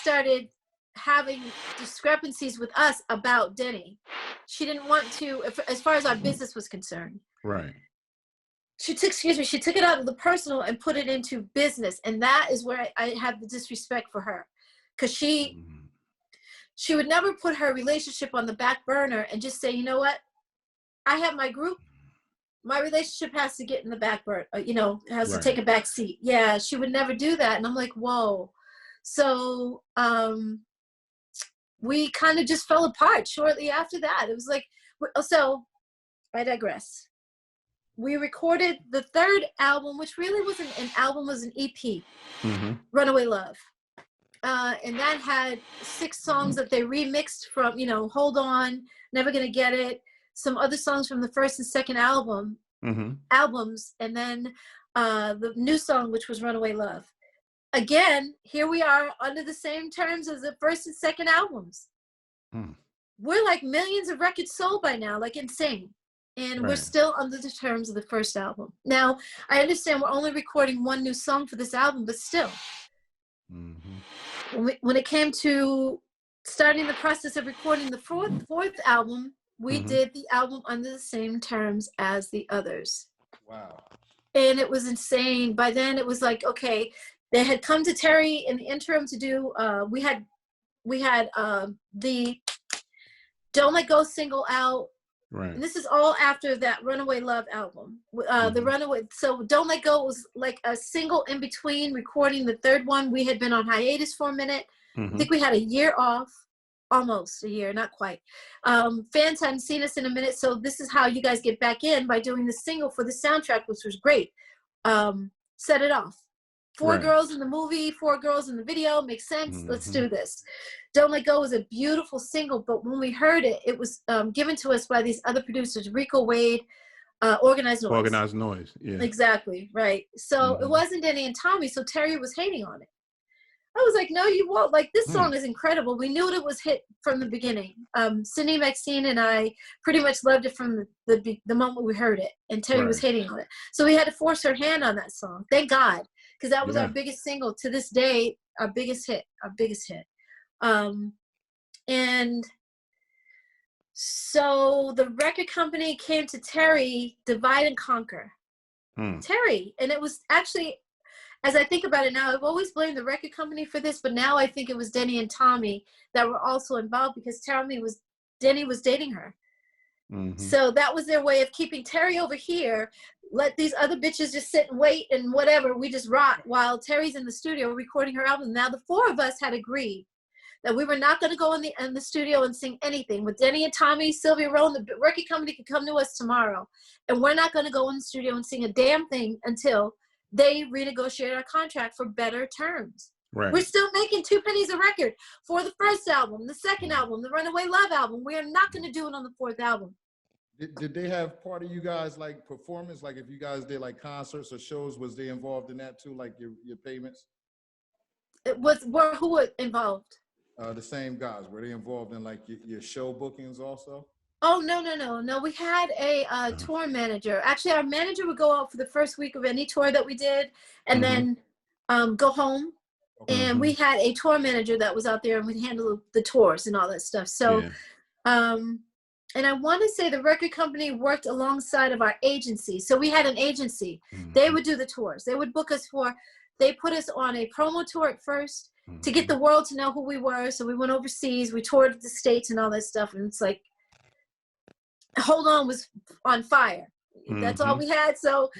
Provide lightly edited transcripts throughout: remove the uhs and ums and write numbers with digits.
started having discrepancies with us about Denny. She didn't want to, as far as our business was concerned. Right. She took it out of the personal and put it into business. And that is where I had the disrespect for her. Because she would never put her relationship on the back burner and just say, you know what? I have my group. My relationship has to get in the back burner, has to take a back seat. Yeah, she would never do that. And I'm like, whoa. So we kind of just fell apart shortly after that. It was like, so I digress. We recorded the third album, which really wasn't an album, was an EP, Runaway Love. And that had 6 songs that they remixed from, Hold On, Never Gonna Get It, some other songs from the first and second albums, and then the new song, which was Runaway Love. Again, here we are under the same terms as the first and second albums. We're like millions of records sold by now, like insane. And we're still under the terms of the first album. Now, I understand we're only recording 1 new song for this album, but still. When it came to starting the process of recording the fourth album, we did the album under the same terms as the others. Wow. And it was insane. By then it was like, okay, they had come to Terry in the interim to do, we had the Don't Let Go single out. Right. And this is all after that Runaway Love album. The Runaway, so Don't Let Go was like a single in between recording the third one. We had been on hiatus for a minute. I think we had a year off, almost a year, not quite. Fans hadn't seen us in a minute, so this is how you guys get back in, by doing the single for the soundtrack, which was great. Set It Off. 4 girls in the movie, 4 girls in the video, makes sense. Let's do this. Don't Let Go was a beautiful single, but when we heard it, it was given to us by these other producers, Rico Wade, Organized Noise. Organized Noise, yeah. Exactly, right. So it wasn't Denny and Tommy, so Terry was hating on it. I was like, no, you won't. Like, this song is incredible. We knew it was hit from the beginning. Cindy Maxine and I pretty much loved it from the moment we heard it, and Terry was hating on it. So we had to force her hand on that song. Thank God, because that was our biggest single to this day, our biggest hit. And so the record company came to Terry, divide and conquer. Terry, and it was actually, as I think about it now, I've always blamed the record company for this, but now I think it was Denny and Tommy that were also involved, because Denny was dating her. So that was their way of keeping Terry over here, let these other bitches just sit and wait and whatever, we just rock while Terry's in the studio recording her album. Now the 4 of us had agreed that we were not going to go in the studio and sing anything. With Denny and Tommy, Sylvia Rowan, the record company could come to us tomorrow, and we're not going to go in the studio and sing a damn thing until they renegotiate our contract for better terms. We're still making 2 pennies a record for the first album, the second album, the Runaway Love album. We are not going to do it on the 4th album. Did they have part of you guys like performance? Like if you guys did like concerts or shows, was they involved in that too? Like your payments? Who was involved? The same guys. Were they involved in like your show bookings also? Oh, no. We had a tour manager. Actually, our manager would go out for the first week of any tour that we did, and then go home. And we had a tour manager that was out there and would handle the tours and all that stuff. So, and I want to say the record company worked alongside of our agency. So we had an agency. They would do the tours. They would book us they put us on a promo tour at first to get the world to know who we were. So we went overseas. We toured the States and all that stuff. And it's like, Hold On was on fire. That's all we had. So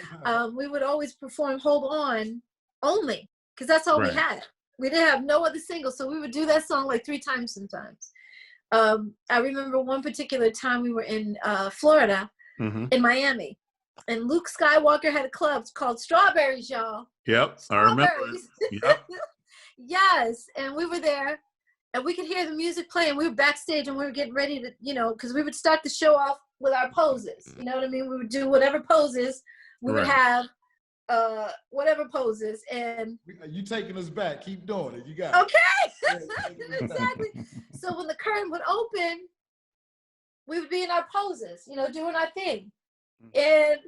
we would always perform Hold On only, because that's all we had. We didn't have no other singles. So we would do that song like 3 times sometimes. I remember one particular time we were in Florida, in Miami, and Luke Skywalker had a club called Strawberries, y'all. Yep, Strawberries. I remember. Yep. Yes, and we were there, and we could hear the music playing. We were backstage, and we were getting ready to, because we would start the show off with our poses. You know what I mean? We would do whatever poses we would have. Whatever poses, and you taking us back. Keep doing it. You got it. Okay. Exactly. So when the curtain would open, we would be in our poses, doing our thing. And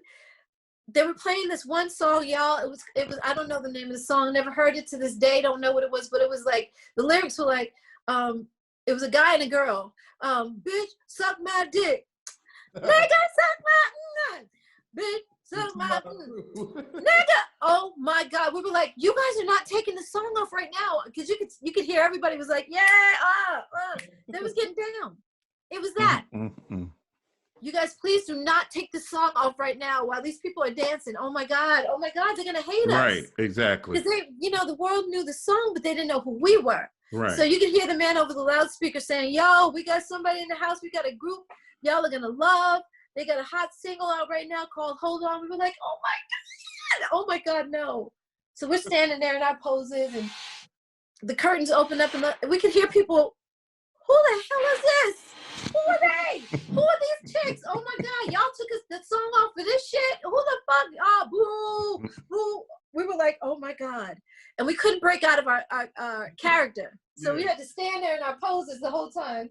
they were playing this one song, y'all. It was I don't know the name of the song. Never heard it to this day. Don't know what it was, but it was like the lyrics were like, it was a guy and a girl. Bitch, suck my dick. Nigga, suck my bitch, suck my nigga. Oh my God. We were like, you guys are not taking the song off right now. Because you could hear everybody was like, yeah, they was getting down. It was that. You guys, please do not take the song off right now while these people are dancing. Oh my God, they're gonna hate us. Right, exactly. Because the world knew the song, but they didn't know who we were. Right. So you can hear the man over the loudspeaker saying, yo, we got somebody in the house, we got a group y'all are gonna love. They got a hot single out right now called Hold On. We were like, oh my God, no. So we're standing there in our poses and the curtains open up and we could hear people, who the hell is this? Who are they? Who are these chicks? Oh my God, y'all took the song off for this shit? Who the fuck? Oh, boo, boo. We were like, oh my God. And we couldn't break out of our character. So we had to stand there in our poses the whole time.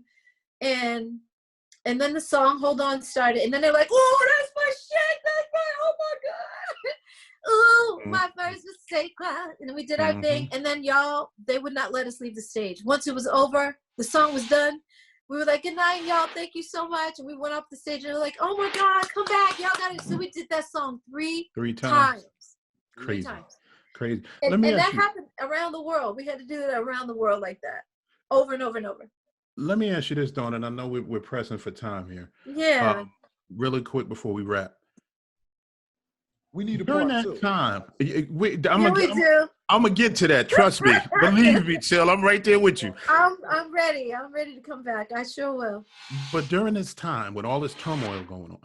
And then the song Hold On started. And then they're like, oh, that's my shit. That's my, oh my God. Ooh, my first mistake. And then we did our thing. And then y'all, they would not let us leave the stage. Once it was over, the song was done. We were like, good night, y'all. Thank you so much. And we went off the stage and they were like, oh my God, come back. Y'all got it. So we did that song three times. Crazy. 3 times. Crazy. And that happened around the world. We had to do it around the world like that. Over and over and over. Let me ask you this, Dawn, and I know we're pressing for time here. Yeah. Really quick before we wrap. We need a During part that two. time, We do. I'm gonna get to that. Trust me. Believe me, Chill. I'm right there with you. I'm ready. I'm ready to come back. I sure will. But during this time, with all this turmoil going on,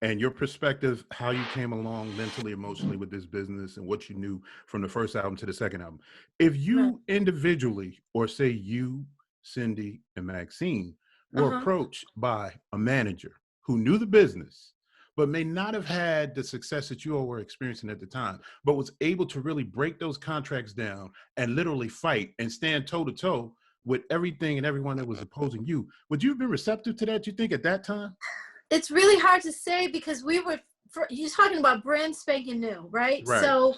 and your perspective, how you came along mentally, emotionally with this business and what you knew from the first album to the second album, if you individually, or say you, Cindy, and Maxine, were approached by a manager who knew the business, but may not have had the success that you all were experiencing at the time, but was able to really break those contracts down and literally fight and stand toe-to-toe with everything and everyone that was opposing you, would you have been receptive to that, you think, at that time? It's really hard to say because you're talking about brand spanking new, right? So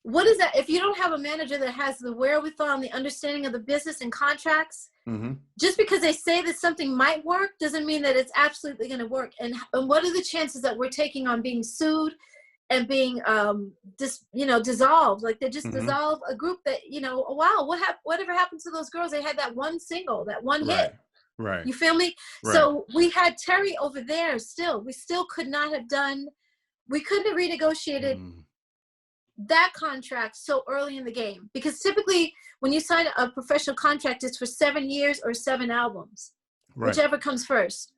what is that? If you don't have a manager that has the wherewithal and the understanding of the business and contracts, just because they say that something might work doesn't mean that it's absolutely going to work. And what are the chances that we're taking on being sued and being dissolved? Like they just dissolve a group that, wow, whatever happened to those girls? They had that one single, that one hit. Right. You feel me? Right. So we had Terry over there still. We still could not have we couldn't have renegotiated that contract so early in the game. Because typically when you sign a professional contract, it's for 7 years or 7 albums, whichever comes first.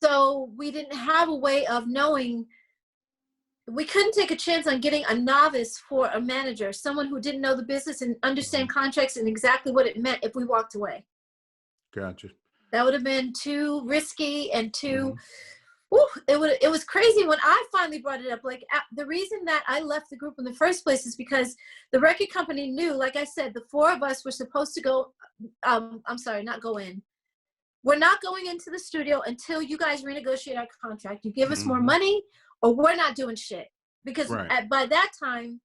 So we didn't have a way of knowing. We couldn't take a chance on getting a novice for a manager, someone who didn't know the business and understand contracts and exactly what it meant if we walked away. Gotcha. That would have been too risky and too, it was crazy when I finally brought it up. Like the reason that I left the group in the first place is because the record company knew, like I said, the 4 of us were supposed to go, I'm sorry, not go in. We're not going into the studio until you guys renegotiate our contract. You give us more money or we're not doing shit. Because by that time,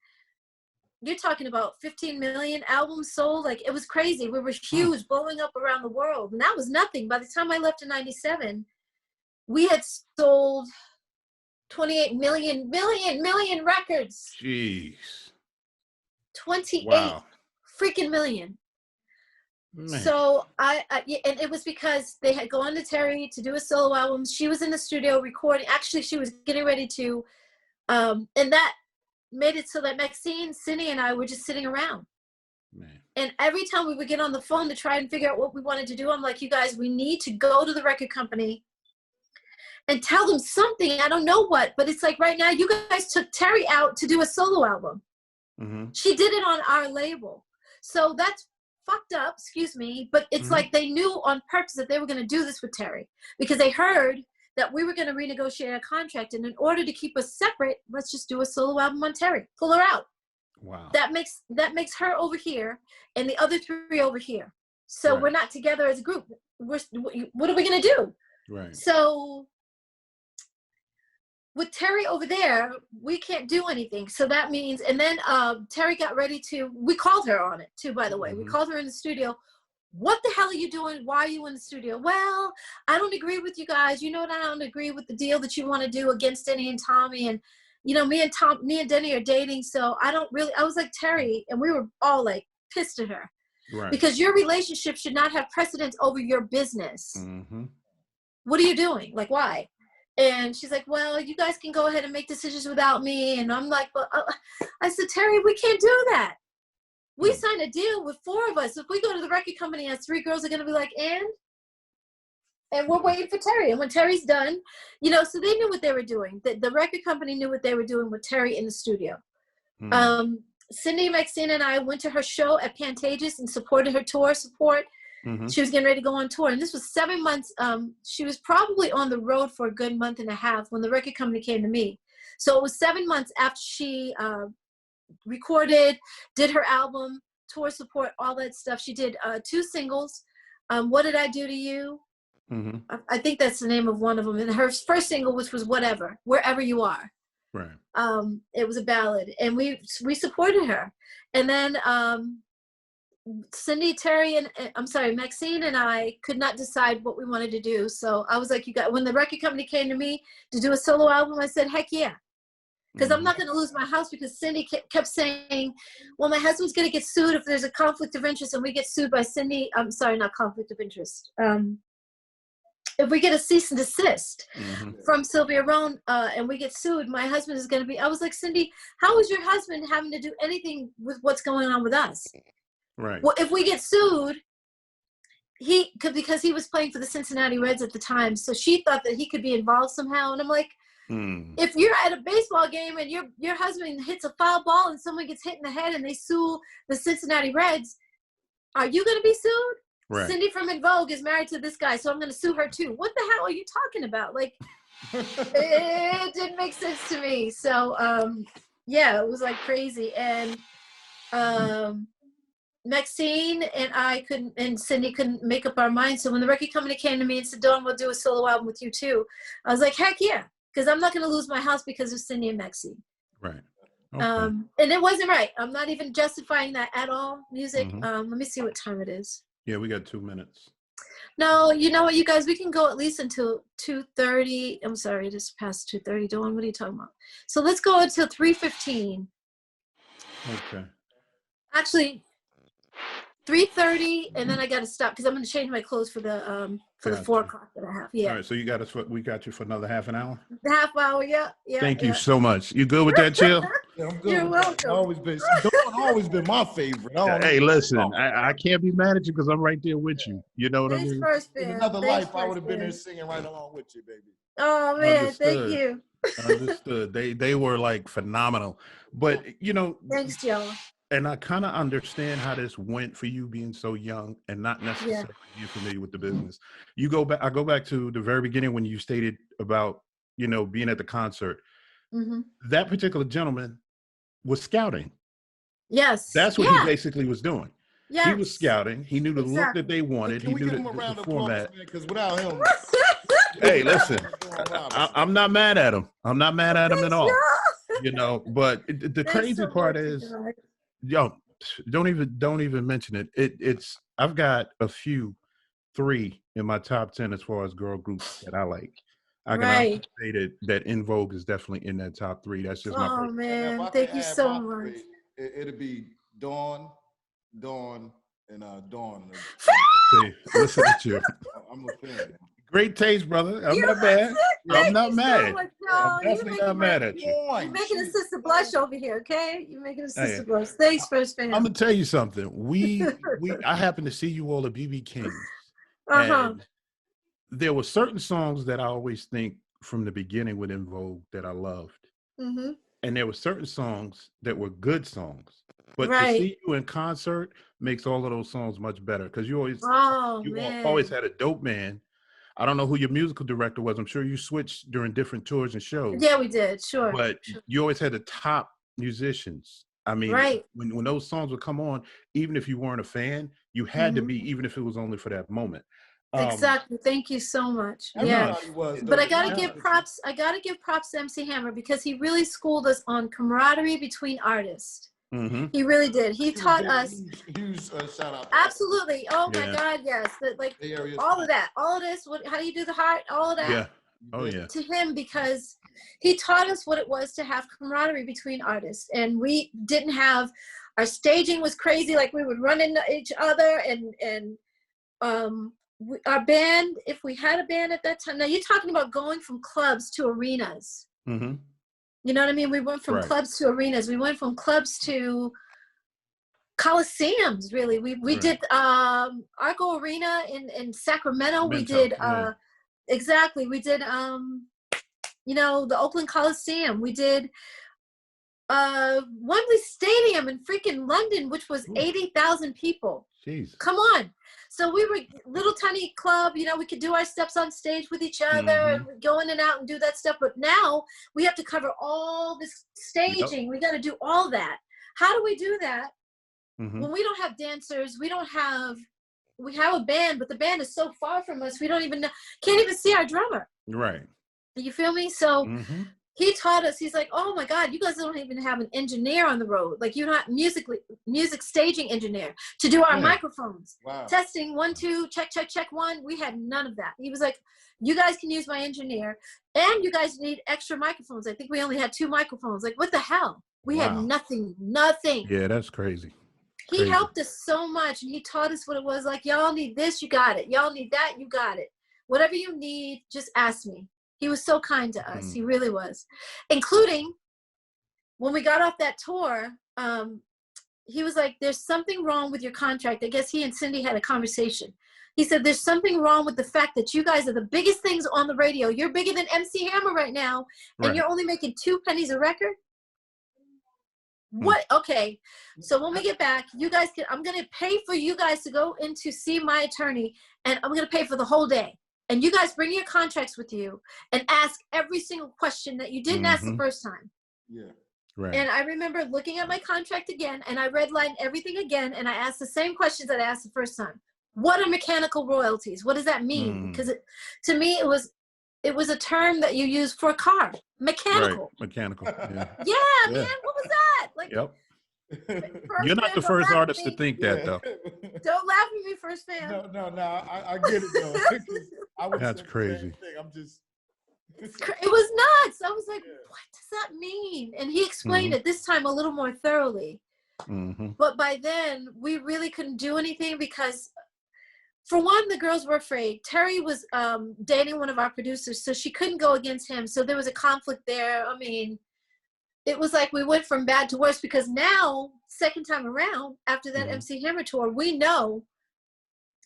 you're talking about 15 million albums sold. Like it was crazy. We were huge, blowing up around the world. And that was nothing. By the time I left in 97, we had sold 28 million records. Jeez. 28 freaking million. Man. So and it was because they had gone to Terry to do a solo album. She was in the studio recording. Actually, she was getting ready to, and that made it so that Maxine, Cindy, and I were just sitting around. Man. And every time we would get on the phone to try and figure out what we wanted to do, I'm like, you guys, we need to go to the record company and tell them something. I don't know what, but it's like right now, you guys took Terry out to do a solo album. She did it on our label. So that's fucked up, excuse me, but it's like they knew on purpose that they were going to do this with Terry because they heard that we were going to renegotiate a contract, and in order to keep us separate, let's just do a solo album on Terry. Pull her out. Wow. That makes her over here and the other 3 over here. So we're not together as a group. What are we going to do? Right. So with Terry over there, we can't do anything. So that means, and then Terry got ready to, we called her on it too, by the way. We called her in the studio. What the hell are you doing? Why are you in the studio? Well, I don't agree with you guys. You know what? I don't agree with the deal that you want to do against Denny and Tommy. And, you know, me and Denny are dating. So I was like, Terry, and we were all like pissed at her. Right. Because your relationship should not have precedence over your business. Mm-hmm. What are you doing? Like, why? And she's like, well, you guys can go ahead and make decisions without me. And I'm like, well, I said, Terry, we can't do that. We signed a deal with 4 of us. If we go to the record company and 3 girls are going to be like, and we're waiting for Terry. And when Terry's done, you know, so they knew what they were doing. The record company knew what they were doing with Terry in the studio. Mm. Cindy, Maxine, and I went to her show at Pantages and supported her tour support. Mm-hmm. She was getting ready to go on tour. And this was 7 months. She was probably on the road for a good month and a half when the record company came to me. So it was 7 months after she recorded, did her album, tour support, all that stuff. She did 2 singles. What Did I Do to You? Mm-hmm. I think that's the name of one of them. And her first single, which was Whatever, Wherever You Are. Right. It was a ballad, and we supported her. And then Cindy, Terry, and Maxine and I could not decide what we wanted to do. So I was like, when the record company came to me to do a solo album, I said, heck yeah. Because I'm not going to lose my house, because Cindy kept saying, well, my husband's going to get sued if there's a conflict of interest, and we get sued by Cindy. I'm sorry, not conflict of interest. If we get a cease and desist from Sylvia Rohn and we get sued, my husband is going to be, I was like, Cindy, how is your husband having to do anything with what's going on with us? Right. Well, if we get sued, because he was playing for the Cincinnati Reds at the time, so she thought that he could be involved somehow. And I'm like, if you're at a baseball game and your husband hits a foul ball and someone gets hit in the head and they sue the Cincinnati Reds, are you going to be sued? Right. Cindy from En Vogue is married to this guy, so I'm going to sue her too. What the hell are you talking about? Like, it didn't make sense to me. So, yeah, it was like crazy. And Maxine and Cindy couldn't make up our minds. So when the record company came to me and said, Dawn, we'll do a solo album with you too, I was like, heck yeah, because I'm not going to lose my house because of Cindy and Maxine. Right. Okay. And it wasn't right. I'm not even justifying that at all. Music. Let me see what time it is. Yeah, we got 2 minutes. No, you know what, you guys, we can go at least until 2:30. I'm sorry, it is past 2:30. Dawn, what are you talking about? So let's go until 3:15. Okay. Actually, 3:30, and then I got to stop because I'm going to change my clothes for the 4 o'clock that I have. Yeah. All right, so we got you for another half an hour? Half hour, yeah. Thank you so much. You good with that, Chill? Yeah, I'm good. You're welcome. Always been my favorite. Hey, listen, I can't be mad at you because I'm right there with you. You know what I mean? In another life, I would have been there singing right along with you, baby. Oh man, Understood. Thank you. Understood. They were like phenomenal. But you know, thanks, Joe. And I kind of understand how this went for you being so young and not necessarily being familiar with the business. I go back to the very beginning when you stated about, you know, being at the concert. That particular gentleman was scouting. Yes. That's what he basically was doing. Yes. He was scouting. He knew the look that they wanted. He knew the format. Because without him. Hey, listen, I'm not mad at him. I'm not mad at him at all. You know, but the crazy part is, yo, don't even mention it. It's I've got a few 3 in my top 10 as far as girl groups that I like. I can say that En Vogue is definitely in that top 3. That's just my Oh man, thank you so much. It'll be Dawn, and Dawn. See, listen to you. I'm a fan. Great taste, brother. I'm not mad. I'm not mad. I'm definitely not mad at you. You're making a sister blush over here, okay? You're making a sister blush. Thanks, First Fan. I'm gonna tell you something. I happened to see you all at BB King's. And there were certain songs that I always think from the beginning with En Vogue that I loved. And there were certain songs that were good songs. But to see you in concert makes all of those songs much better because you always had a dope man. I don't know who your musical director was. I'm sure you switched during different tours and shows. Yeah, we did. Sure. But you always had the top musicians. I mean, when those songs would come on, even if you weren't a fan, you had to be, even if it was only for that moment. Exactly. Thank you so much. Everybody was, but I though, gotta to be give honest with you. props. I gotta give props to MC Hammer because he really schooled us on camaraderie between artists. He really did. He taught us. Huge shout out. Absolutely. Oh my God, yes. Like Bay Area all stuff. of that, all of this. How do you do the heart? All of that. Yeah. Oh yeah. To him, because he taught us what it was to have camaraderie between artists, and we didn't have. Our staging was crazy. Like we would run into each other, and our band. If we had a band at that time, now you're talking about going from clubs to arenas. Mm-hmm. You know what I mean? We went from clubs to arenas. We went from clubs to Coliseums, really. We did Arco Arena in Sacramento. We did exactly. We did the Oakland Coliseum. We did Wembley Stadium in freaking London, which was 80,000 people. Jeez. Come on. So we were little tiny club, we could do our steps on stage with each other and we'd go in and out and do that stuff. But now we have to cover all this staging. We got to do all that. How do we do that? When we don't have dancers, we have a band, but the band is so far from us, we don't even know, can't even see our drummer. Right. You feel me? So he taught us, he's like, oh my God, you guys don't even have an engineer on the road. Like you're not music staging engineer to do our microphones. Wow. Testing, 1, 2, check, 1. We had none of that. He was like, you guys can use my engineer and you guys need extra microphones. I think we only had 2 microphones. Like what the hell? We had nothing. Yeah, that's crazy. He helped us so much and he taught us what it was like. Y'all need this, you got it. Y'all need that, you got it. Whatever you need, just ask me. He was so kind to us. He really was. Including when we got off that tour, he was like, there's something wrong with your contract. I guess he and Cindy had a conversation. He said, there's something wrong with the fact that you guys are the biggest things on the radio. You're bigger than MC Hammer right now, and you're only making 2 pennies a record? What? Okay. So when we get back, I'm going to pay for you guys to go in to see my attorney, and I'm going to pay for the whole day. And you guys bring your contracts with you and ask every single question that you didn't ask the first time. Yeah. Right. And I remember looking at my contract again, and I redlined everything again, and I asked the same questions that I asked the first time. What are mechanical royalties? What does that mean? Because to me, it was a term that you use for a car. Mechanical. Right. Mechanical. Yeah. Yeah, man. What was that? Like. Yep. You're not the first artist to think that, though. Don't laugh at me, first fan. No. I get it, though. That's crazy. I'm just. It was nuts. I was like, what does that mean? And he explained it this time a little more thoroughly. But by then, we really couldn't do anything because, for one, the girls were afraid. Terry was dating one of our producers, so she couldn't go against him. So there was a conflict there. I mean, it was like we went from bad to worse because now, second time around, after that MC Hammer tour, we know,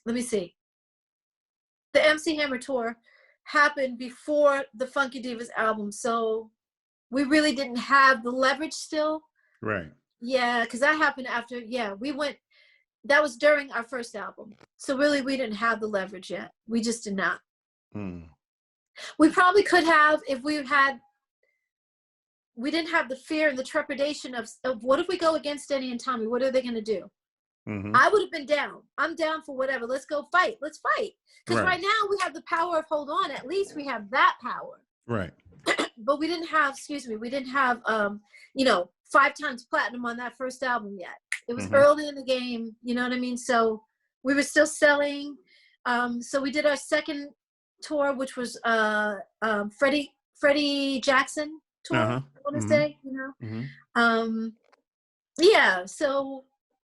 let me see. The MC Hammer tour happened before the Funky Divas album. So we really didn't have the leverage still. Right. Yeah, because that happened after, that was during our first album. So really, we didn't have the leverage yet. We just did not. We probably could have if we didn't have the fear and the trepidation of what if we go against Denny and Tommy? What are they going to do? I would have been down. I'm down for whatever. Let's go fight. Let's fight. Because right now we have the power of hold on. At least we have that power. Right. But we didn't have, 5 times platinum on that first album yet. It was early in the game. You know what I mean? So we were still selling. So we did our second tour, which was Freddie Jackson tour, I want to say, so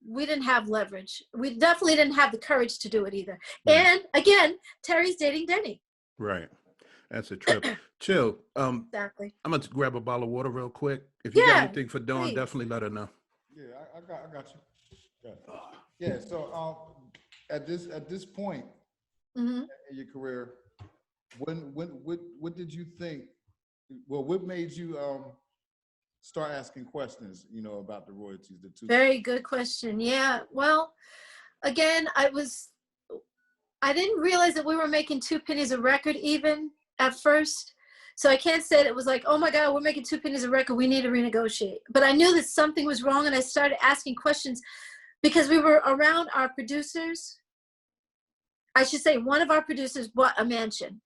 we didn't have leverage. We definitely didn't have the courage to do it either. And again, Terry's dating Denny. Right. That's a trip. Chill. Exactly. I'm gonna grab a bottle of water real quick. If you got anything for Dawn, definitely let her know. Yeah, I got you. Yeah. So at this point in your career, what did you think? Well, what made you start asking questions? About the royalties. Very good question. Yeah. Well, again, I didn't realize that we were making 2 pennies a record even at first. So I can't say that it was like, oh my God, we're making 2 pennies a record. We need to renegotiate. But I knew that something was wrong, and I started asking questions because we were around our producers. I should say one of our producers bought a mansion.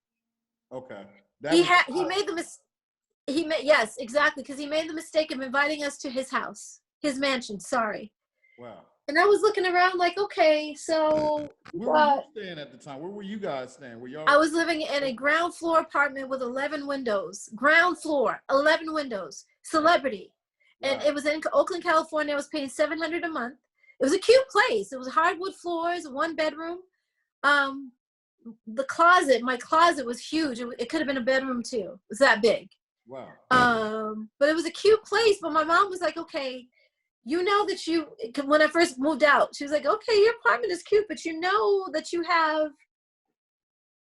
Okay. Yes, exactly, because he made the mistake of inviting us to his house, his mansion. Sorry. Wow. And I was looking around like, okay, so where were you staying at the time? Where were you guys staying? Were y'all? I was living in a ground floor apartment with 11 windows. Ground floor, 11 windows. Celebrity. Wow. And it was in Oakland, California. I was paying $700 a month. It was a cute place. It was hardwood floors, 1 bedroom. The closet, my closet was huge. It could have been a bedroom too. It was that big. Wow. But it was a cute place. But my mom was like, okay, you know that when I first moved out, she was like, okay, your apartment is cute, but you know that you have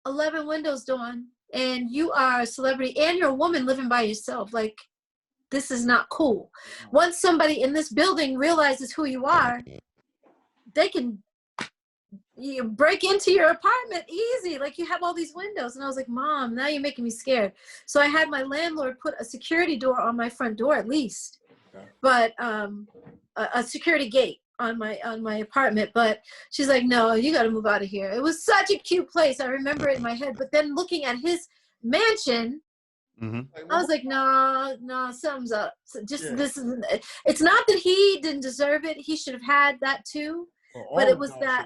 11 windows, Dawn, and you are a celebrity and you're a woman living by yourself. Like, this is not cool. Once somebody in this building realizes who you are, they can break into your apartment easy. Like, you have all these windows. And I was like, Mom, now you're making me scared. So I had my landlord put a security door on my front door at least. Okay. But a security gate on my apartment. But she's like, no, you got to move out of here. It was such a cute place. I remember it in my head. But then looking at his mansion, I was like, no, something's up. So this isn't. It's not that he didn't deserve it. He should have had that too. But it was that.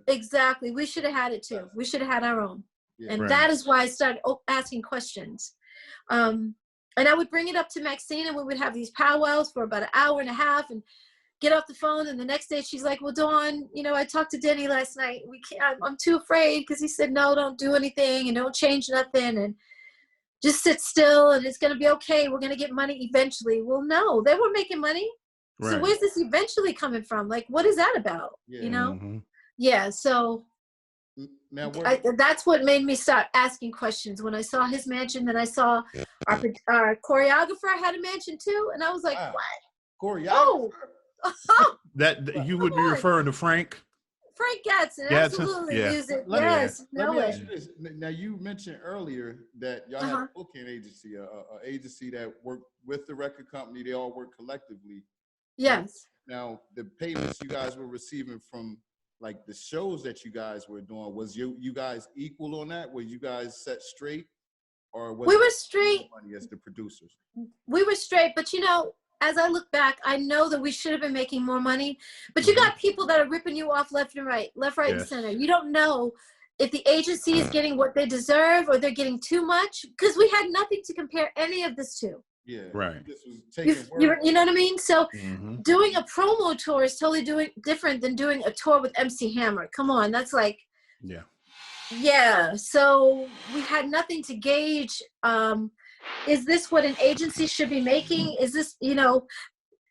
Exactly. We should have had it too. We should have had our own. Yeah. And that is why I started asking questions. And I would bring it up to Maxine, and we would have these powwows for about an hour and a half and get off the phone. And the next day she's like, well, Dawn, I talked to Denny last night. I'm too afraid, because he said, no, don't do anything and don't change nothing and just sit still and it's going to be okay. We're going to get money eventually. Well, no, they were making money. Right. So where's this eventually coming from? Like, what is that about? Yeah. Yeah. So now that's what made me start asking questions. When I saw his mansion, then I saw our choreographer had a mansion too. And I was like, wow. What? Choreographer? Oh, that you would be referring to Frank Gatson, absolutely. Yeah. Music. Let me ask you this. Now, you mentioned earlier that y'all have a booking agency, a agency that work with the record company. They all work collectively. Yes. Now, the payments you guys were receiving from like the shows that you guys were doing, was you guys equal on that? Were you guys set straight, or was we were straight money as the producers? We were straight, but as I look back, I know that we should have been making more money, but you got people that are ripping you off left, right, and center. You don't know if the agency is getting what they deserve or they're getting too much, because we had nothing to compare any of this to. Yeah, right. This was taking you know what I mean? So doing a promo tour is totally different than doing a tour with MC Hammer. Come on, that's like, yeah. So we had nothing to gauge. Is this what an agency should be making? Is this,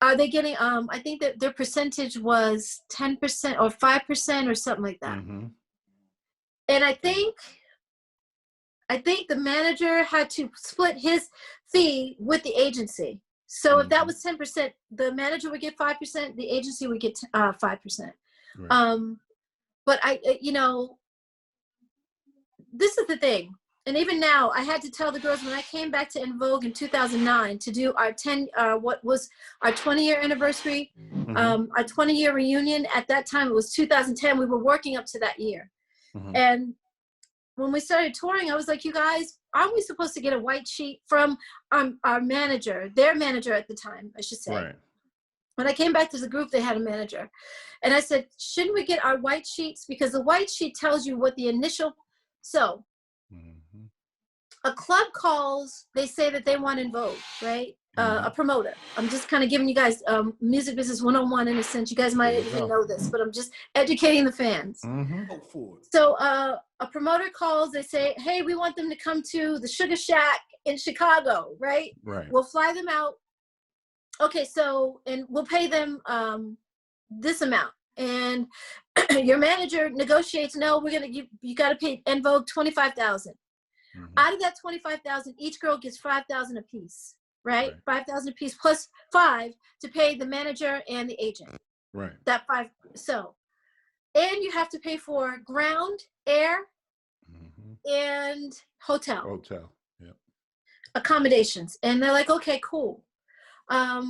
are they getting, I think that their percentage was 10% or 5% or something like that. And I think the manager had to split his fee with the agency. So if that was 10%, the manager would get 5%, the agency would get 5%. Right. But this is the thing. And even now, I had to tell the girls when I came back to En Vogue in 2009 to do our 20-year anniversary, our 20-year reunion. At that time, it was 2010. We were working up to that year. And when we started touring, I was like, you guys, aren't we supposed to get a white sheet from our manager, their manager at the time, I should say. Right. When I came back to the group, they had a manager. And I said, shouldn't we get our white sheets? Because the white sheet tells you what the initial, so a club calls, they say that they want En Vogue, right? A promoter. I'm just kind of giving you guys music business 101 in a sense. You guys might even know this, but I'm just educating the fans. So a promoter calls, they say, hey, we want them to come to the Sugar Shack in Chicago, right? We'll fly them out. Okay, so, and we'll pay them this amount. And your manager negotiates, no, you got to pay En Vogue $25,000. Out of that $25,000, each girl gets $5,000 a piece, right? $5,000 a piece plus $5,000 to pay the manager and the agent. Right. That $5,000. So, and you have to pay for ground, air, and hotel. Yep. Accommodations. And they're like, okay, cool. A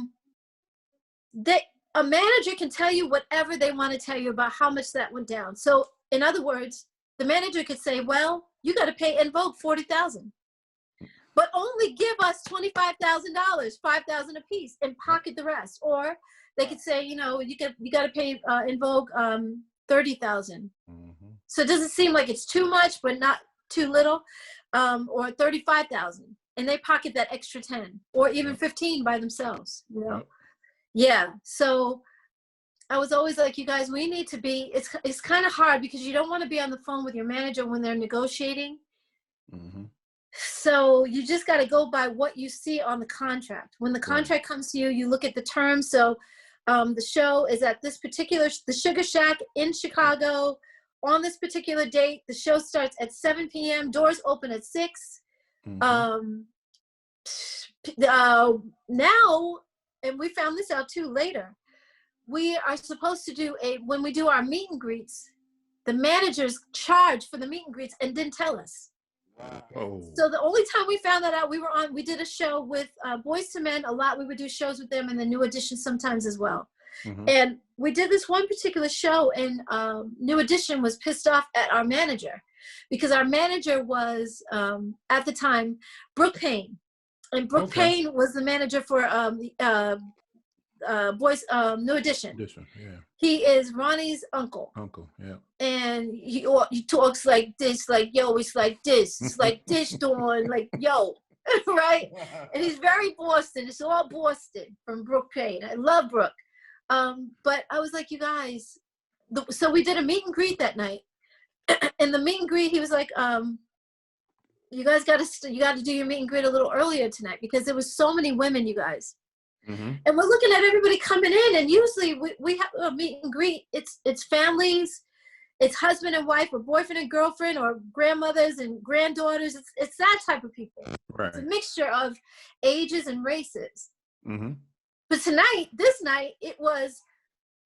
manager can tell you whatever they want to tell you about how much that went down. So, in other words, the manager could say, well, you got to pay En Vogue $40,000, but only give us $25,000, $5,000 a piece, and pocket the rest. Or they could say, you know, you got to pay En Vogue $30,000. So it doesn't seem like it's too much, but not too little, or $35,000, and they pocket that extra 10 or even 15 by themselves. You know, yeah. So I was always like, you guys, we need to be. It's kind of hard because you don't want to be on the phone with your manager when they're negotiating. So you just got to go by what you see on the contract. When the contract comes to you, you look at the terms. So the show is at this particular, the Sugar Shack in Chicago on this particular date. The show starts at 7 p.m. Doors open at 6. Now, and we found this out too later, we are supposed to do when we do our meet and greets, the managers charge for the meet and greets and didn't tell us. Wow. So the only time we found that out, we did a show with Boyz II Men a lot. We would do shows with them and the New Edition sometimes as well. And we did this one particular show, and New Edition was pissed off at our manager because our manager was at the time Brooke Payne, and Brooke Payne was the manager for New Edition. He is Ronnie's uncle. And he talks like this, like, yo, it's like this. It's like this, Dawn, like, yo, right? And he's very Boston. It's all Boston from Brooke Payne. I love Brooke. But I was like, you guys, so we did a meet and greet that night. And the meet and greet, he was like, you guys got to do your meet and greet a little earlier tonight because there was so many women, you guys. And we're looking at everybody coming in, and usually we have a meet and greet. It's families, it's husband and wife, or boyfriend and girlfriend, or grandmothers and granddaughters. It's that type of people. It's a mixture of ages and races. But this night, it was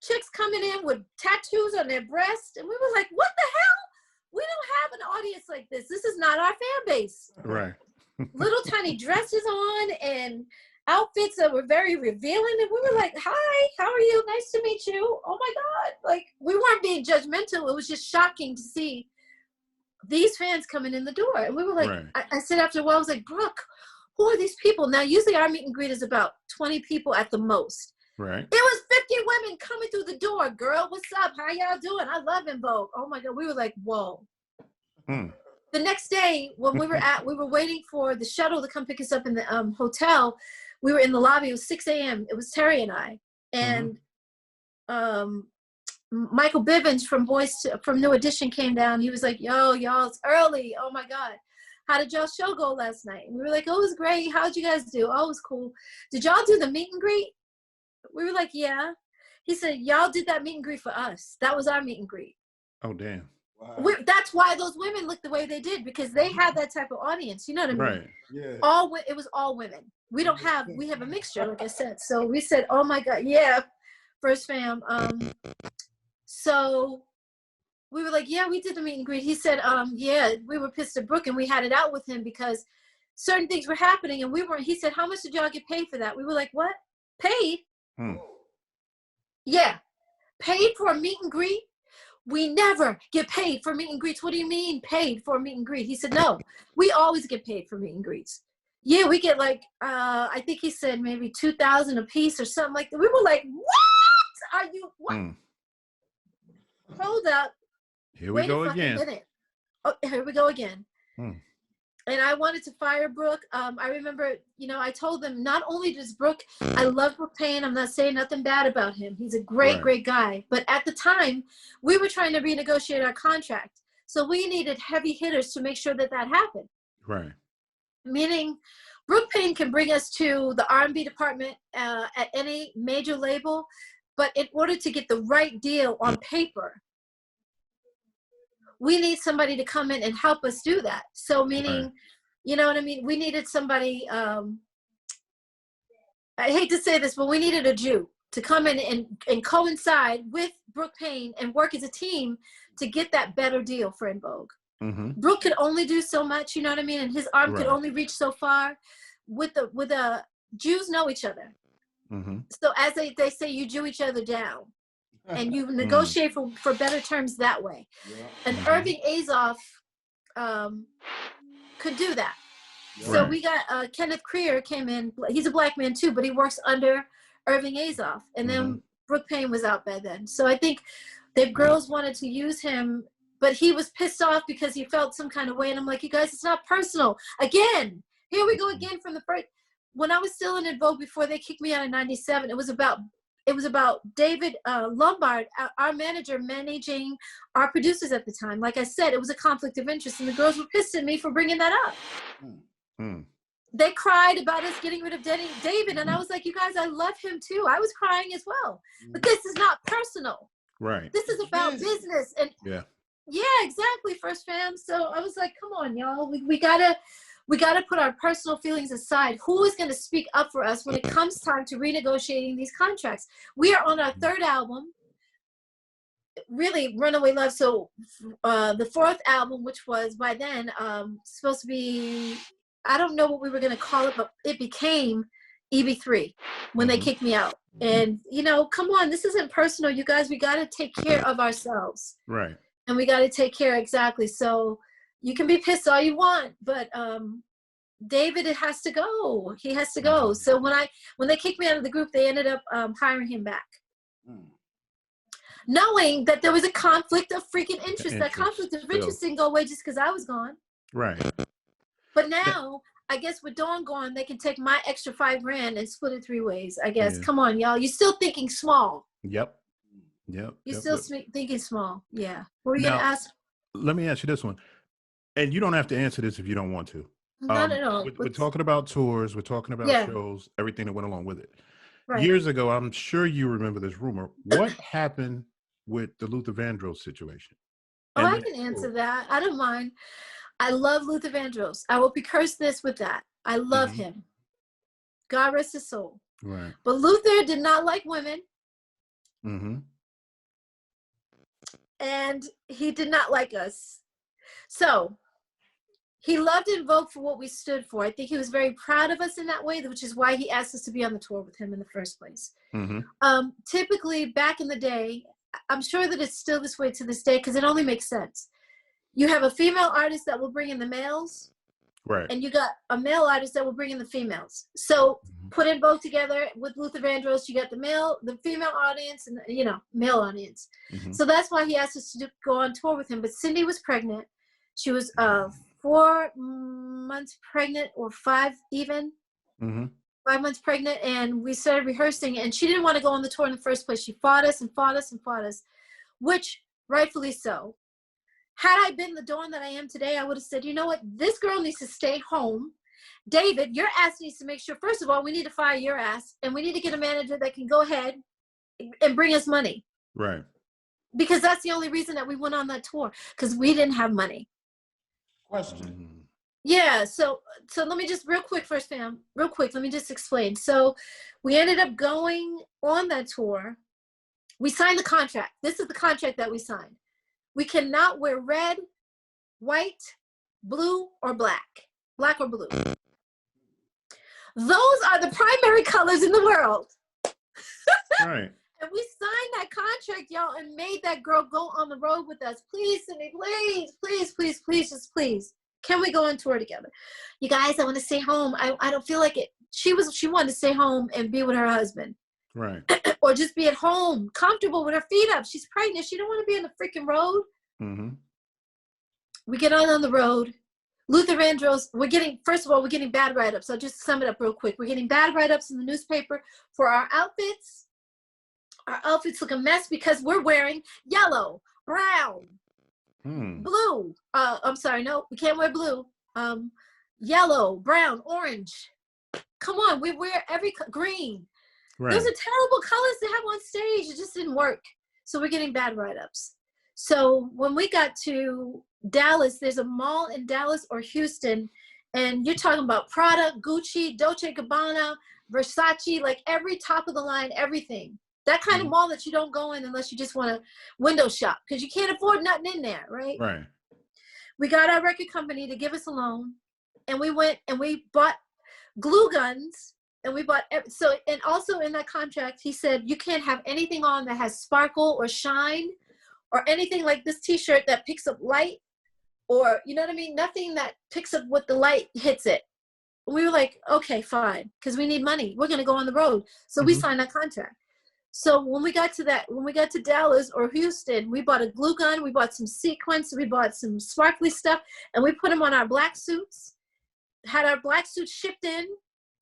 chicks coming in with tattoos on their breasts, and we were like, what the hell? We don't have an audience like this. This is not our fan base. Little tiny dresses on and outfits that were very revealing, and we were like, hi, how are you? Nice to meet you. Oh my God. Like, we weren't being judgmental. It was just shocking to see these fans coming in the door. And we were like, I said after a while, I was like, Brooke, who are these people? Now, usually our meet and greet is about 20 people at the most. It was 50 women coming through the door. Girl, what's up? How y'all doing? I love En Vogue. Oh my God. We were like, whoa. The next day, when we were waiting for the shuttle to come pick us up in the hotel. We were in the lobby. It was 6 a.m. It was Terry and I, and Michael Bivens from New Edition came down. He was like, yo, y'all, it's early. Oh my God. How did y'all show go last night? And we were like, oh, it was great. How'd you guys do? Oh, it was cool. Did y'all do the meet and greet? We were like, yeah. He said, y'all did that meet and greet for us. That was our meet and greet. Oh, damn. Wow. That's why those women looked the way they did, because they had that type of audience. You know what I mean? It was all women. We have a mixture, like I said. So we said, oh my God, yeah, First Fam. So we were like, yeah, we did the meet and greet. He said, yeah, we were pissed at Brooke and we had it out with him because certain things were happening and we weren't. He said, how much did y'all get paid for that? We were like, what? Paid? Yeah, paid for a meet and greet? We never get paid for meet and greets. What do you mean paid for a meet and greet? He said, no, we always get paid for meet and greets. Yeah, we get like, I think he said maybe $2,000 a piece or something like that. We were like, what? Are you, what? Hold up. Here we go again. Oh, here we go again. And I wanted to fire Brooke. I remember, I told them, not only does Brooke, I love Brooke Payne. I'm not saying nothing bad about him. He's a great, great guy. But at the time, we were trying to renegotiate our contract. So we needed heavy hitters to make sure that happened. Meaning, Brooke Payne can bring us to the R&B department at any major label. But in order to get the right deal on paper, we need somebody to come in and help us do that. So meaning, you know what I mean? We needed somebody, I hate to say this, but we needed a Jew to come in and coincide with Brooke Payne and work as a team to get that better deal for En Vogue. Brooke could only do so much, you know what I mean? And his arm could only reach so far. With Jews know each other. So as they say, you Jew each other down. and you negotiate for better terms that way. Yeah. And Irving Azoff could do that. Yeah. So we got Kenneth Creer came in. He's a black man too, but he works under Irving Azoff. And then Brooke Payne was out by then. So I think the girls wanted to use him, but he was pissed off because he felt some kind of way. And I'm like, you guys, it's not personal. Again, here we go again from the first. When I was still in En Vogue before they kicked me out in '97, it was about David Lombard, our manager, managing our producers at the time. Like I said, it was a conflict of interest, and the girls were pissed at me for bringing that up. They cried about us getting rid of David, and I was like, you guys, I love him too. I was crying as well. But this is not personal. Right. This is about business. And yeah, exactly, First Fam. So I was like, come on, y'all. We gotta put our personal feelings aside. Who is going to speak up for us when it comes time to renegotiating these contracts? We are on our third album, really, Runaway Love. So the fourth album, which was by then supposed to be, I don't know what we were going to call it, but it became EB3 when they kicked me out. And, come on, this isn't personal, you guys. We got to take care of ourselves. right. And we got to take care, exactly. So you can be pissed all you want, but David, it has to go. He has to go. So when they kicked me out of the group, they ended up hiring him back. Knowing that there was a conflict of freaking interest. That conflict of interest didn't go away just because I was gone. Right. But now, I guess with Dawn gone, they can take my extra $5,000 and split it 3 ways, I guess. Come on, y'all. You're still thinking small. Yep. You're still thinking small. Yeah. What were you going to ask? Let me ask you this one. And you don't have to answer this if you don't want to. Not at all. We're talking about tours. We're talking about shows, everything that went along with it. Right. Years ago, I'm sure you remember this rumor. What happened with the Luther Vandross situation? Oh, I can answer that. I don't mind. I love Luther Vandross. I will curse this with that. I love him. God rest his soul. Right. But Luther did not like women. And he did not like us. So he loved En Vogue for what we stood for. I think he was very proud of us in that way, which is why he asked us to be on the tour with him in the first place. Typically, back in the day, I'm sure that it's still this way to this day because it only makes sense. You have a female artist that will bring in the males, right? And you got a male artist that will bring in the females. So put En Vogue together with Luther Vandross, you got the female audience, and male audience. So that's why he asked us to go on tour with him. But Cindy was pregnant. She was 4 months pregnant, or 5 even. 5 months pregnant, and we started rehearsing, and she didn't want to go on the tour in the first place. She fought us and fought us and fought us, which rightfully so. Had I been the Dawn that I am today, I would have said, you know what, this girl needs to stay home. David, your ass needs to make sure, first of all, we need to fire your ass, and we need to get a manager that can go ahead and bring us money. Right. Because that's the only reason that we went on that tour, because we didn't have money. Question. Yeah, so let me just real quick, let me just explain. So we ended up going on that tour. We signed the contract. This is the contract that we signed. We cannot wear red, white, blue, or black or blue. Those are the primary colors in the world. Right. And we signed that contract, y'all, and made that girl go on the road with us. Please, Cindy, please, just please. Can we go on tour together? You guys, I want to stay home. I don't feel like it. She wanted to stay home and be with her husband. Right. Or just be at home, comfortable with her feet up. She's pregnant. She don't want to be on the freaking road. We get on the road. Luther Vandross, we're getting bad write-ups. I'll just sum it up real quick. We're getting bad write-ups in the newspaper for our outfits. Our outfits look a mess because we're wearing yellow, brown, blue. I'm sorry, no, we can't wear blue. Yellow, brown, orange. Come on, we wear green. Right. Those are terrible colors to have on stage. It just didn't work. So we're getting bad write-ups. So when we got to Dallas, there's a mall in Dallas or Houston, and you're talking about Prada, Gucci, Dolce & Gabbana, Versace, like every top of the line, everything. That kind of mall that you don't go in unless you just want to window shop because you can't afford nothing in there, right? Right. We got our record company to give us a loan, and we went and we bought glue guns and we bought, so, and also in that contract, he said, you can't have anything on that has sparkle or shine or anything like this t-shirt that picks up light, or, you know what I mean? Nothing that picks up what the light hits it. We were like, okay, fine, because we need money. We're going to go on the road. So we signed that contract. So when we got to Dallas or Houston, we bought a glue gun, we bought some sequins, we bought some sparkly stuff, and we put them on our black suits, had our black suits shipped in,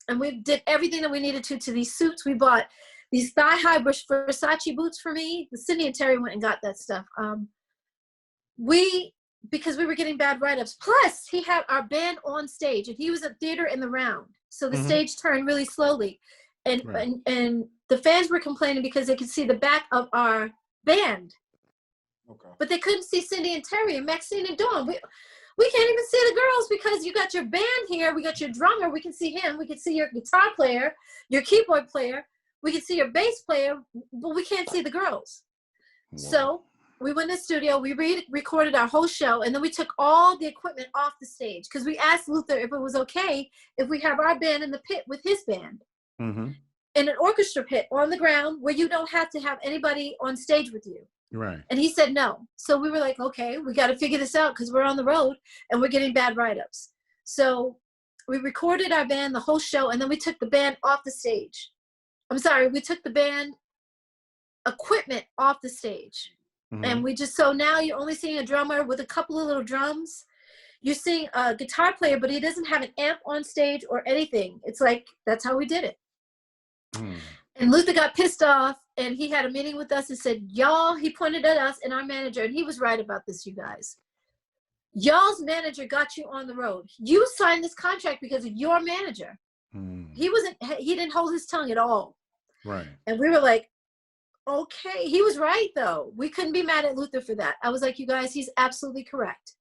and we did everything that we needed to these suits. We bought these thigh-high Versace boots for me. Cindy and Terry went and got that stuff. Because we were getting bad write-ups. Plus, he had our band on stage, and he was a theater in the round. So the stage turned really slowly. And the fans were complaining because they could see the back of our band. Okay. But they couldn't see Cindy and Terry and Maxine and Dawn. We can't even see the girls because you got your band here. We got your drummer. We can see him. We can see your guitar player, your keyboard player. We can see your bass player, but we can't see the girls. Wow. So we went to the studio, we recorded our whole show, and then we took all the equipment off the stage because we asked Luther if it was okay if we have our band in the pit with his band. In an orchestra pit on the ground where you don't have to have anybody on stage with you. Right. And he said no. So we were like, okay, we got to figure this out because we're on the road and we're getting bad write-ups. So we recorded our band, the whole show, and then we took the band off the stage. I'm sorry, we took the band equipment off the stage. And we just, so now you're only seeing a drummer with a couple of little drums. You're seeing a guitar player, but he doesn't have an amp on stage or anything. It's like, that's how we did it. And Luther got pissed off, and he had a meeting with us and said, y'all, he pointed at us and our manager, and he was right about this, you guys. Y'all's manager got you on the road. You signed this contract because of your manager. He didn't hold his tongue at all. Right. And we were like, okay, he was right though. We couldn't be mad at Luther for that. I was like, you guys, he's absolutely correct.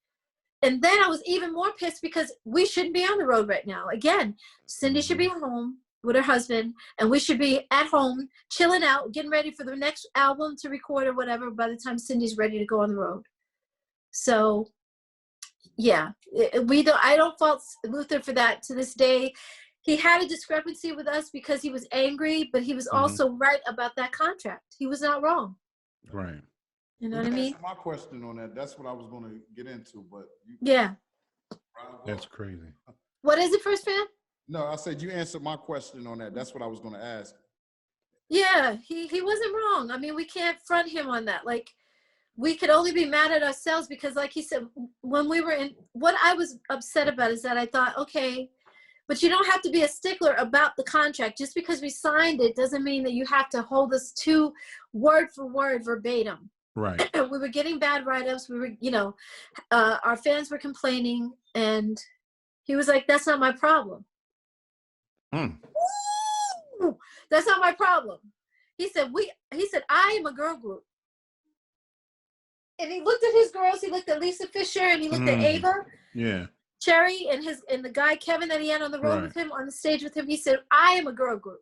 And then I was even more pissed because we shouldn't be on the road right now. Again, Cindy should be at home with her husband, and we should be at home, chilling out, getting ready for the next album to record or whatever by the time Cindy's ready to go on the road. So yeah, I don't fault Luther for that to this day. He had a discrepancy with us because he was angry, but he was also right about that contract. He was not wrong. Right. You know what I mean? My question on that, that's what I was going to get into, but yeah. That's crazy. What is it, First Fan? No, I said you answered my question on that. That's what I was going to ask. Yeah, he wasn't wrong. I mean, we can't front him on that. Like, we could only be mad at ourselves because, like he said, when we were in, what I was upset about is that I thought, okay, but you don't have to be a stickler about the contract. Just because we signed it doesn't mean that you have to hold us to word for word verbatim. Right. We were getting bad write-ups. We were, our fans were complaining, and he was like, that's not my problem. Ooh, that's not my problem. He said, I am a girl group. And he looked at his girls. He looked at Lisa Fisher, and he looked at Ava. Yeah. Cherry and the guy Kevin that he had on the road with him, on the stage with him. He said, I am a girl group,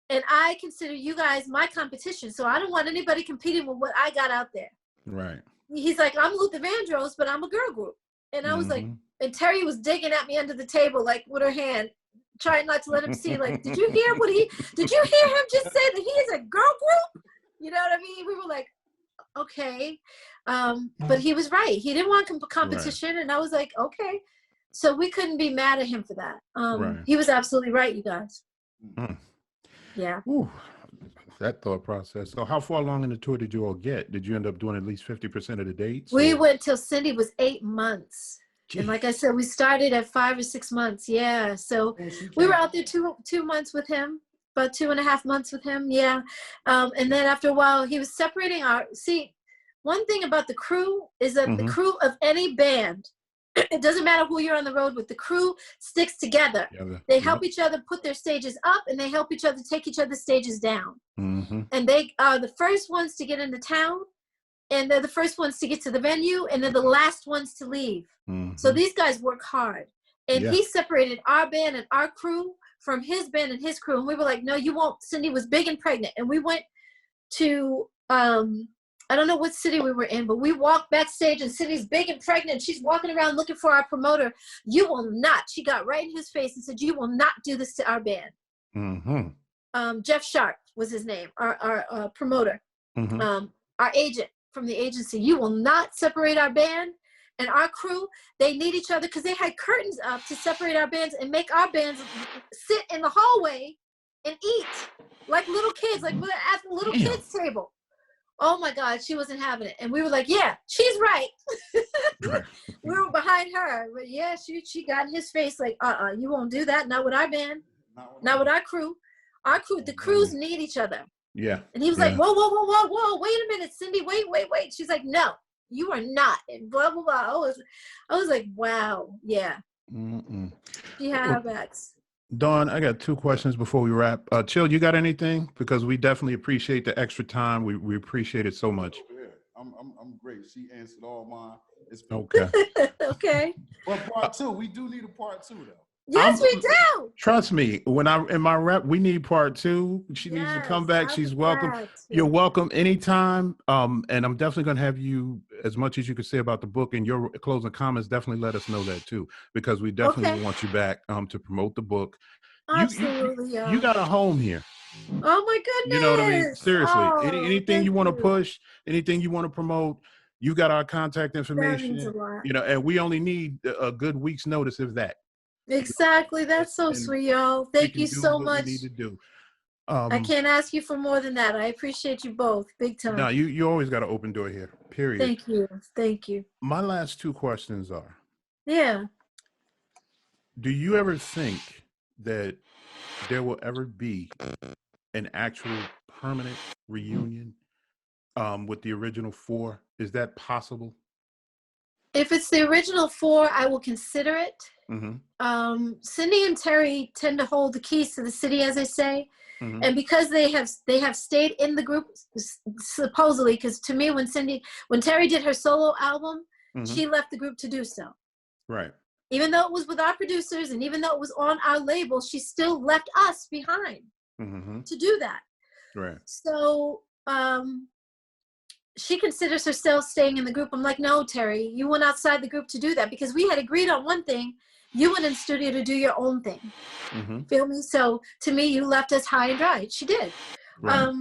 and I consider you guys my competition. So I don't want anybody competing with what I got out there. Right. He's like, I'm Luther Vandross, but I'm a girl group. And I was like, and Terry was digging at me under the table, like with her hand, trying not to let him see. Like, did you hear him just say that he is a girl group? You know what I mean? We were like, okay. But he was right. He didn't want competition. Right. And I was like, okay. So we couldn't be mad at him for that. He was absolutely right, you guys. Yeah. Ooh, that thought process. So how far along in the tour did you all get? Did you end up doing at least 50% of the dates? We went till Cindy was 8 months. Jeez. And like I said, we started at 5 or 6 months. Yeah. So we were out there two months with him. About 2.5 months with him. Yeah. And then after a while, he was separating one thing about the crew is that the crew of any band, it doesn't matter who you're on the road with, the crew sticks together. They help each other put their stages up, and they help each other take each other's stages down. And they are the first ones to get into town, and they're the first ones to get to the venue, and they're the last ones to leave. So these guys work hard. And he separated our band and our crew from his band and his crew. And we were like, no, you won't. Cindy was big and pregnant. And we went to, I don't know what city we were in, but we walked backstage, and Cindy's big and pregnant. She's walking around looking for our promoter. You will not. She got right in his face and said, you will not do this to our band. Jeff Sharp was his name, our promoter, our agent from the agency. You will not separate our band and our crew. They need each other, because they had curtains up to separate our bands and make our bands sit in the hallway and eat like little kids, like we're at the little kids table. Oh my God, she wasn't having it. And we were like, yeah, she's right. We were behind her. But yeah, she got in his face like, you won't do that. Not with our band. Not with our crew. Our crew, the crews need each other. Yeah. And he was like, whoa, wait a minute, Cindy, wait. She's like, no, you are not. And blah, blah, blah. I was like, wow, yeah. She had our backs. Dawn, I got 2 questions before we wrap. Chill, you got anything? Because we definitely appreciate the extra time. We appreciate it so much. I'm great. She answered all mine. Okay. Okay. Well, part 2, we do need a part 2 though. Yes, we do. Trust me, when I'm in my rep, we need part 2. She needs to come back. She's welcome. You're welcome anytime. And I'm definitely going to have you, as much as you could say about the book and your closing comments, definitely let us know that too, because we definitely want you back to promote the book. Absolutely. You got a home here. Oh my goodness. You know what I mean? Seriously. Anything you want to push, anything you want to promote, you got our contact information. That means a lot. You know, and we only need a good week's notice if that. Exactly. That's so sweet, y'all. Thank you so much. We need to do. I can't ask you for more than that. I appreciate you both big time. No, you always got an open door here, period. Thank you. My last 2 questions are, do you ever think that there will ever be an actual permanent reunion with the original 4? Is that possible? If it's the original 4, I will consider it. Cindy and Terry tend to hold the keys to the city, as I say, and because they have stayed in the group supposedly. Because to me, when Terry did her solo album, she left the group to do so. Right. Even though it was with our producers and even though it was on our label, she still left us behind to do that. Right. So she considers herself staying in the group. I'm like, no, Terry, you went outside the group to do that, because we had agreed on one thing. You went in the studio to do your own thing. Feel me? So to me, you left us high and dry. She did. Right.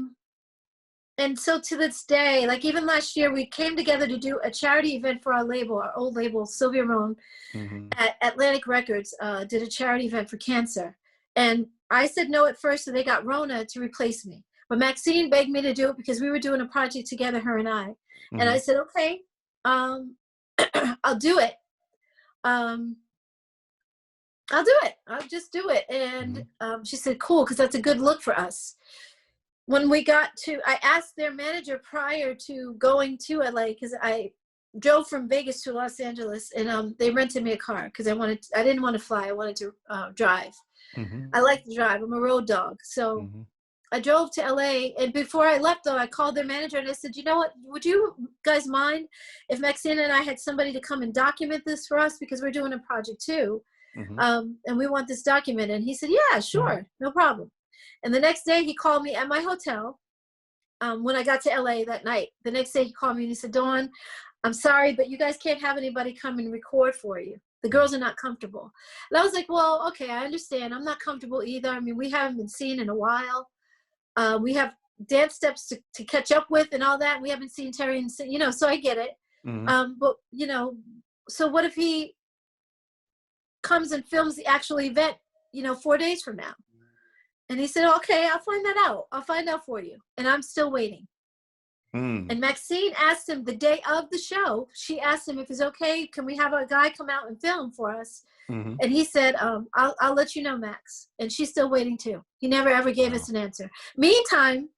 And so to this day, like even last year, we came together to do a charity event for our label, our old label, Sylvia Roan, at Atlantic Records, did a charity event for cancer. And I said no at first, so they got Rona to replace me. But Maxine begged me to do it because we were doing a project together, her and I. And I said, okay, I'll do it. I'll do it. I'll just do it. And she said, cool, because that's a good look for us. When we got to, I asked their manager prior to going to LA, because I drove from Vegas to Los Angeles, and they rented me a car because I didn't want to fly. I wanted to drive. I like to drive. I'm a road dog. So I drove to LA, and before I left though, I called their manager and I said, you know what, would you guys mind if Maxine and I had somebody to come and document this for us, because we're doing a project too. And we want this documented. And he said, yeah, sure, no problem. And the next day he called me at my hotel when I got to LA that night. The next day he called me and he said, Dawn, I'm sorry, but you guys can't have anybody come and record for you. The girls are not comfortable. And I was like, well, okay, I understand. I'm not comfortable either. I mean, we haven't been seen in a while. We have dance steps to catch up with and all that. We haven't seen Terry and, you know, so I get it. But, you know, so what if he comes and films the actual event, you know, 4 days from now? And he said, okay, I'll find that out. I'll find out for you. And I'm still waiting. And Maxine asked him the day of the show, she asked him if it's okay, can we have a guy come out and film for us? And he said, I'll let you know, Max. And she's still waiting too. He never ever gave us an answer. Meantime,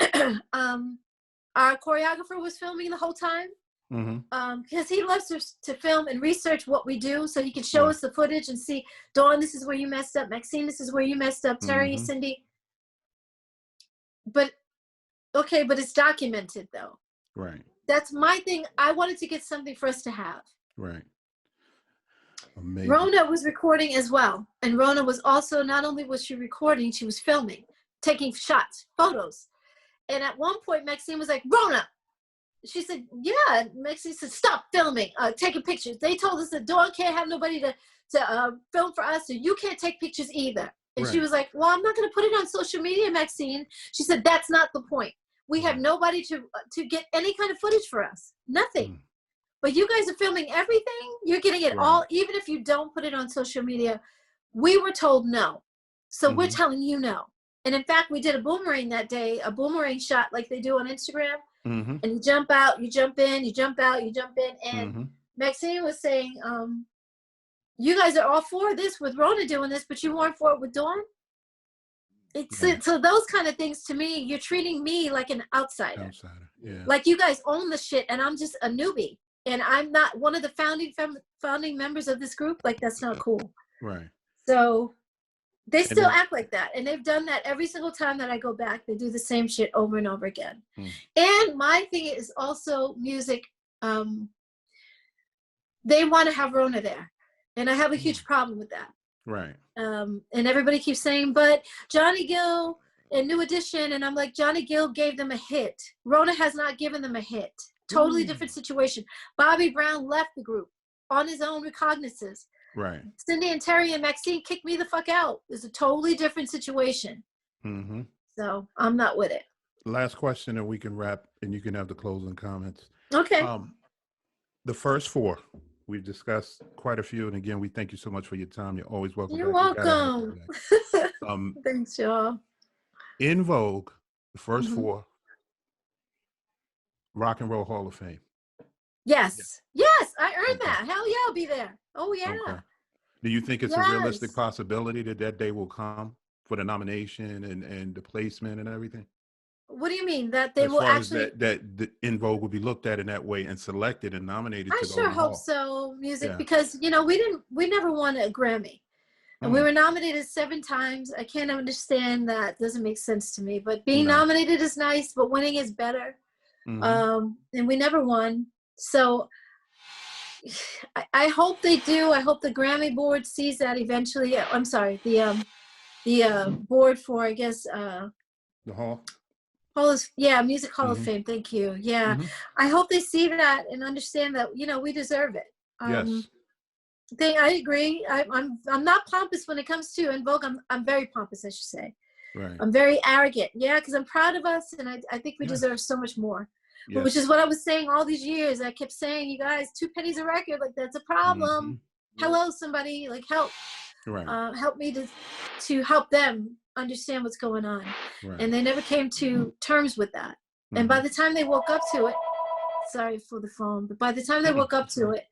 our choreographer was filming the whole time. Because he loves to film and research what we do, so he can show us the footage and see, Dawn, this is where you messed up. Maxine, this is where you messed up. Terry, Cindy. But okay, but it's documented though. Right. That's my thing. I wanted to get something for us to have. Right. Amazing. Rona was recording as well. And Rona was also, not only was she recording, she was filming, taking shots, photos. And at one point, Maxine was like, Rona. She said, yeah. Maxine said, stop filming, taking pictures. They told us that Dawn can't have nobody to film for us, so you can't take pictures either. And she was like, well, I'm not going to put it on social media, Maxine. She said, that's not the point. We have nobody to get any kind of footage for us. Nothing. But you guys are filming everything. You're getting it all, even if you don't put it on social media. We were told no. So we're telling you no. And in fact, we did a boomerang that day, a boomerang shot like they do on Instagram. And you jump out, you jump in, you jump out, you jump in. And Maxine was saying, you guys are all for this with Rona doing this, but you weren't for it with Dawn. So those kind of things, to me, you're treating me like an outsider. Like you guys own the shit and I'm just a newbie. And I'm not one of the founding members of this group. Like, that's not cool. Right. So they still act like that. And they've done that every single time that I go back. They do the same shit over and over again. And my thing is also music. They want to have Rona there. And I have a huge problem with that. Right. And everybody keeps saying, but Johnny Gill and New Edition. And I'm like, Johnny Gill gave them a hit. Rona has not given them a hit. Totally different situation. Bobby Brown left the group on his own recognizances. Right. Cindy and Terry and Maxine kicked me the fuck out. It's a totally different situation. So I'm not with it. Last question, and we can wrap, and you can have the closing comments. Okay. The first four, we've discussed quite a few, and again, we thank you so much for your time. You're always welcome. You're welcome. Thanks, y'all. En Vogue, the first four, Rock and Roll Hall of Fame. Yes. Yes, I earned that. Hell yeah, I'll be there. Oh, yeah. Okay. Do you think it's a realistic possibility that that day will come for the nomination and the placement and everything? What do you mean? That they will actually... That the En Vogue will be looked at in that way and selected and nominated I to the sure hope Hall. so, music, because, you know, we never won a Grammy. And we were nominated 7 times. I can't understand that. Doesn't make sense to me. But being nominated is nice, but winning is better. And we never won. So I hope they do. I hope the Grammy board sees that eventually. I'm sorry, the board for, I guess, the Hall. Music Hall of Fame. Thank you. Yeah, I hope they see that and understand that, you know, we deserve it. Yes. I agree. I'm not pompous when it comes to En Vogue. I'm very pompous, I should say. Right. I'm very arrogant. Yeah, because I'm proud of us, and I think we deserve so much more. Yes. Which is what I was saying all these years. I kept saying, you guys, 2 pennies a record, like that's a problem. Hello, somebody, like help. Right. Help me to help them understand what's going on. Right. And they never came to terms with that. And by the time they woke up to it, sorry for the phone, but by the time they woke up to it,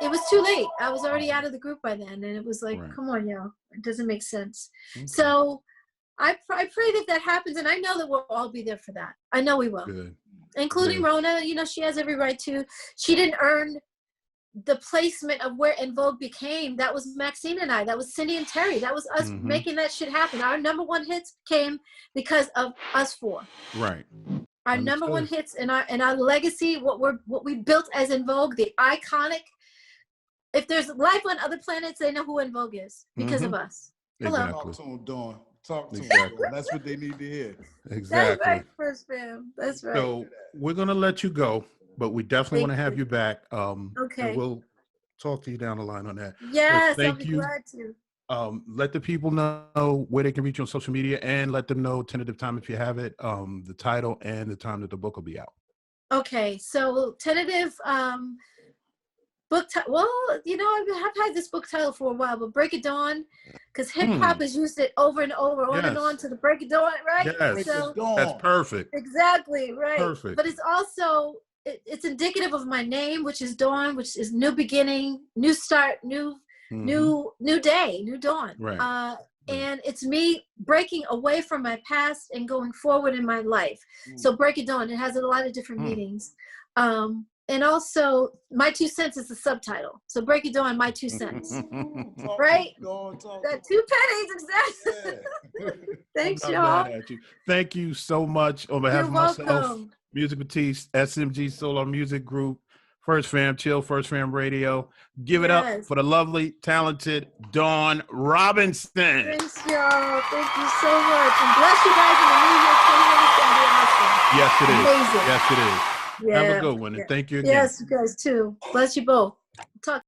it was too late. I was already out of the group by then. And it was like, come on, yo, it doesn't make sense. So I pray that happens, and I know that we'll all be there for that. I know we will. Good. Including Rona. You know, she has every right to. She didn't earn the placement of where En Vogue became. That was Maxine and I. That was Cindy and Terry. That was us making that shit happen. Our #1 hits came because of us 4. Right. Our #1 hits and our legacy, what we built as En Vogue, the iconic. If there's life on other planets, they know who En Vogue is because of us. Hello. Talk to them, Dawn. Talk to them. That's what they need to hear. Exactly. That's right, First Fam. That's right. So we're going to let you go, but we definitely want to have you back. Okay. We'll talk to you down the line on that. Yes, so I'll be glad to. Let the people know where they can reach you on social media, and let them know tentative time if you have it, the title and the time that the book will be out. Okay, so tentative book title. Well, you know, I've had this book title for a while, but Break It Dawn, because hip hop has used it over and over, on and on to the Break It Dawn, right? Yes, so, that's perfect. Exactly, right. Perfect. But it's also it's indicative of my name, which is Dawn, which is new beginning, new start, new day, new dawn. Right. And it's me breaking away from my past and going forward in my life. So Break It Dawn, it has a lot of different meanings. And also, My 2 cents is the subtitle. So Break It Dawn, My 2 cents. Right? That 2 pennies, exactly. Yeah. Thanks, y'all. Thank you so much on behalf of myself, Musiq Matisse, SMG Solar Music Group, First Fam, Chill, First Fam Radio. Give it up for the lovely, talented Dawn Robinson. Thanks, y'all. Thank you so much. And bless you guys in the New Year. 2021 is going to be awesome. Yes, it is. Amazing. Yes, it is. Yeah. Have a good one, and thank you again. Yes, you guys too. Bless you both. Talk.